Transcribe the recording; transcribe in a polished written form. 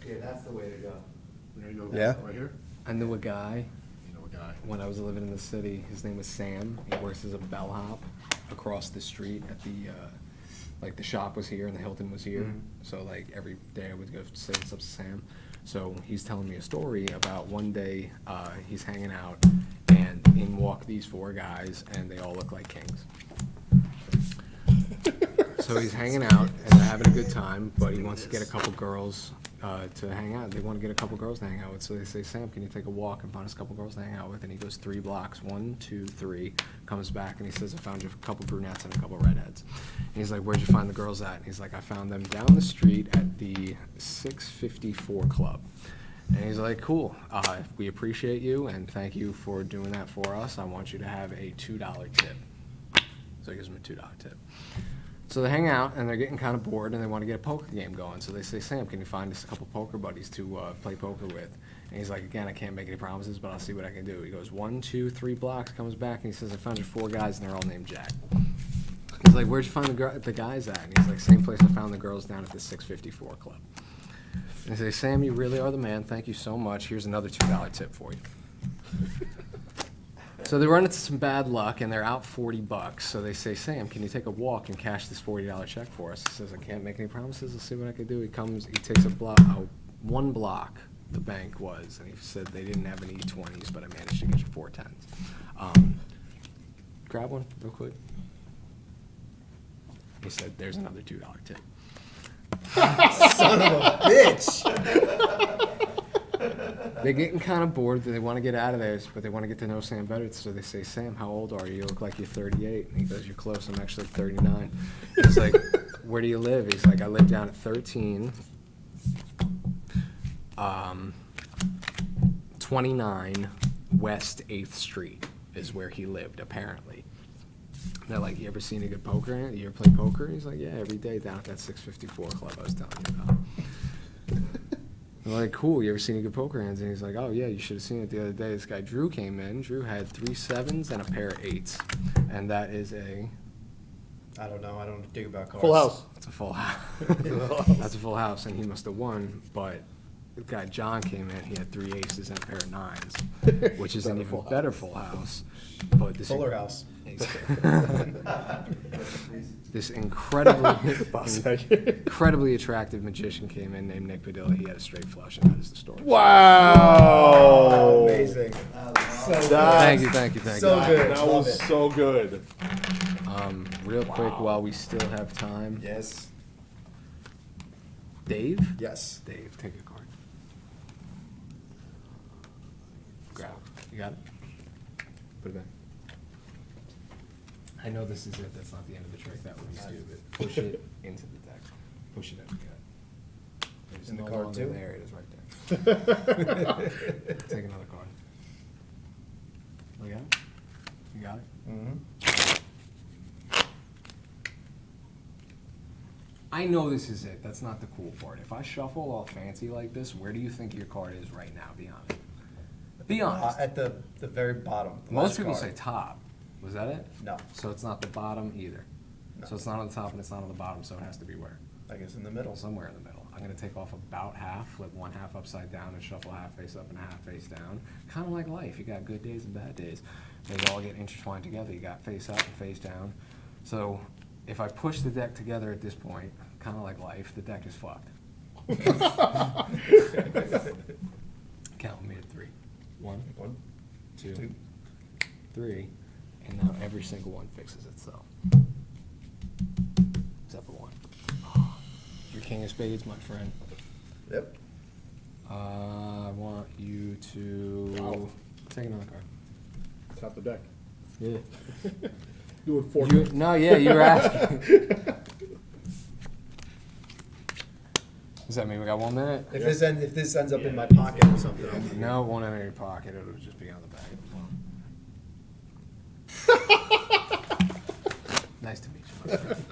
Yeah, that's the way to go. There you go. Yeah? Right here. I knew a guy You know a guy. when I was living in the city. His name was Sam. He works as a bellhop across the street at the, like the shop was here and the Hilton was here. So like every day I would go say what's up to Sam. So he's telling me a story about one day he's hanging out and in walk these four guys and they all look like kings. So he's hanging out and they're having a good time, but he wants to get a couple girls to hang out. They want to get a couple girls to hang out with. So they say, Sam, can you take a walk and find us a couple girls to hang out with? And he goes 3 blocks, 1, 2, 3, comes back and he says, I found you a couple brunettes and a couple redheads. And he's like, where'd you find the girls at? And he's like, I found them down the street at the 654 Club. And he's like, cool, we appreciate you and thank you for doing that for us. I want you to have a $2 tip. So he gives him a $2 tip. So they hang out and they're getting kind of bored and they want to get a poker game going. So they say, Sam, can you find us a couple poker buddies to play poker with? And he's like, again, I can't make any promises, but I'll see what I can do. He goes 1, 2, 3 blocks, comes back and he says, I found you 4 guys and they're all named Jack. He's like, where'd you find the guys at? And he's like, same place I found the girls down at the 654 Club. And they say, Sam, you really are the man. Thank you so much. Here's another $2 tip for you. So they run into some bad luck and they're out $40. So they say, Sam, can you take a walk and cash this $40 check for us? He says, I can't make any promises. I'll see what I can do. He comes, he takes a block, 1 block, the bank was, and he said they didn't have any 20s, but I managed to get you 4 10s. Grab one real quick. He said, there's another $2 tip. Son of a bitch! They're getting kind of bored. They want to get out of there, but they want to get to know Sam better. So they say, Sam, how old are you? You look like you're 38. And he goes, you're close. I'm actually 39. He's like, where do you live? He's like, I live down at 13, 29 West 8th Street is where he lived, apparently. They're like, you ever seen a good poker hand? You ever play poker? He's like, yeah, every day down at that 654 Club I was telling you about. They're like, cool, you ever seen any good poker hands? And he's like, oh yeah, you should have seen it the other day. This guy Drew came in. Drew had 3 7s and a pair of 8s. And that is a... I don't know. I don't dig about cards. Full house. It's a full house. That's a full house, and he must have won, but the guy John came in, he had 3 aces and a pair of 9s, which is an even better full house. But this Fuller house. This incredibly attractive magician came in named Nick Padilla. He had a straight flush, and that is the story. Wow! Amazing. Thank you. So good. That was so good. Real quick, while we still have time, Yes. Dave? Yes. Dave, take a card. Grab it. You got it? Put it back. I know this is it. That's not the end of the trick. That would be stupid. Push it into the deck. Push it up. Good. There's In the no card longer too? there. It is right there. Take another card. You got it? You got it? Mm-hmm. I know this is it. That's not the cool part. If I shuffle all fancy like this, where do you think your card is right now? Be honest. Be honest. At the very bottom. the Most last people card. say top. Was that it? No. So it's not the bottom either. No. So it's not on the top and it's not on the bottom, so it has to be where? I guess in the middle. Somewhere in the middle. I'm going to take off about half, flip 1 half upside down, and shuffle half face up and half face down. Kind of like life. You got good days and bad days. They all get intertwined together. You got face up and face down. So if I push the deck together at this point, kind of like life, the deck is fucked. Count me at 3. 1, 2, 3. And now every single one fixes itself. Except for 1. Your king of spades, my friend. Yep. I want you to take another card. Tap the deck. Yeah. Doing 4 You, no, yeah, you were asking. Does that mean we got 1 minute? If this ends up in my pocket or something. I'll be- No, it won't enter your pocket. It'll just be on the back of the phone. Nice to meet you, my friend.